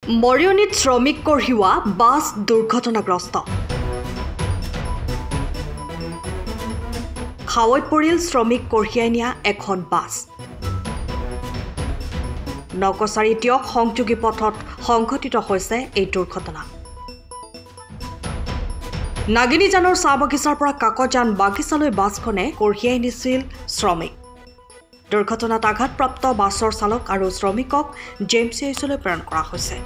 মৰিয়নিত শ্ৰমিক কঢ়িওৱা বাছ দুৰ্ঘটনাগ্ৰস্ত খাৱৈত পৰিল শ্ৰমিক কঢ়িয়াই নিয়া এখন বাছ নকছাৰী টিয়ক সংযোগী পথত সংঘটিত হৈছে এই দুৰ্ঘটনা নাগিনীজানৰ চাহ বাগিচাৰ পৰা কাকজান বাগিচালৈ বাছখনে কঢ়িয়াই নিছিল শ্ৰমিক দুৰ্ঘটনাত আঘাতপ্ৰাপ্ত বাছৰ চালক আৰু শ্ৰমিকক জেএমচিএইচলৈ প্ৰেৰণ কৰা হৈছে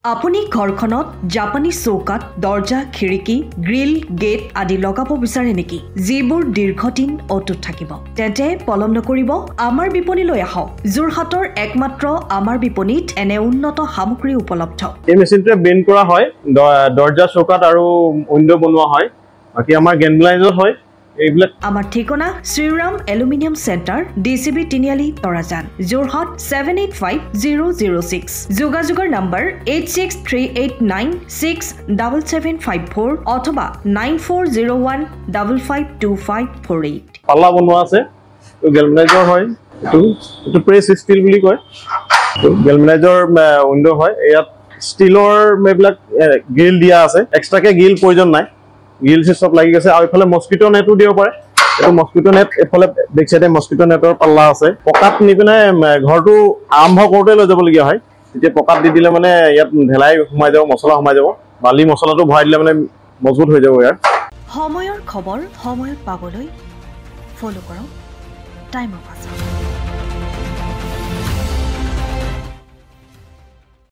আপুনি ঘৰখনত জাপানী চৌকাত দৰ্জা খিৰিকী গ্ৰিল গেট আদি লগাব বিচাৰে নেকি যিবোৰ দীৰ্ঘদিন অটুট থাকিব তেন্তে পলম নকৰিব আমাৰ বিপণীলৈ আহক যোৰহাটৰ একমাত্ৰ আমাৰ বিপণীত এনে উন্নত সামগ্ৰী উপলব্ধ এই মেচিনটোৱে বেণ্ড কৰা হয় দৰ্জা চৌকাত আৰু উইন্ডো বনোৱা হয় বাকি আমাৰ গেনলাইজৰ হয় এইবিলাক আমাৰ ঠিকনা শ্ৰীৰাম এলুমিনিয়াম সেন্টাৰ ডিসিবি তিনিআলি তৰাজান যোৰহাট 785006 যোগাযোগৰ নম্বৰ 8638967754 অথবা 9401552548 পাল্লা বনোৱা আছে তো গেলভেনাইজৰ হয় এটো প্ৰেস ষ্টিল বুলি কয় তো গেলভেনাইজৰ উইন্ডো হয় ইয়াত ষ্টিলৰ মেবিলাক গ্ৰিল দিয়া আছে এক্সট্ৰাকে গ্ৰিল প্ৰয়োজন নাই গ্ৰিল সব লাগি গেছে আৰু ইফালে মস্কিটো নেটও দিব পাৰে এটো মস্কিটো নেট এফালে বেক সাইডে মস্কিটো নেটৰ পাল্লা আছে পকাত নিপিনে ঘৰটো আৰম্ভ কৰোতে লৈ যাব লগিয়া হয় তেতিয়া পকাত দি দিলে মানে ইয়াত ঢেলাই ঘুমাই যাব মছলা ঘুমাই যাব বালি মছলাটো ভৰাই দিলে মানে মজবুত হৈ যাব ইয়াৰ সময়ৰ খবৰ সময়ত পাবলৈ ফলো কৰক টাইম অফ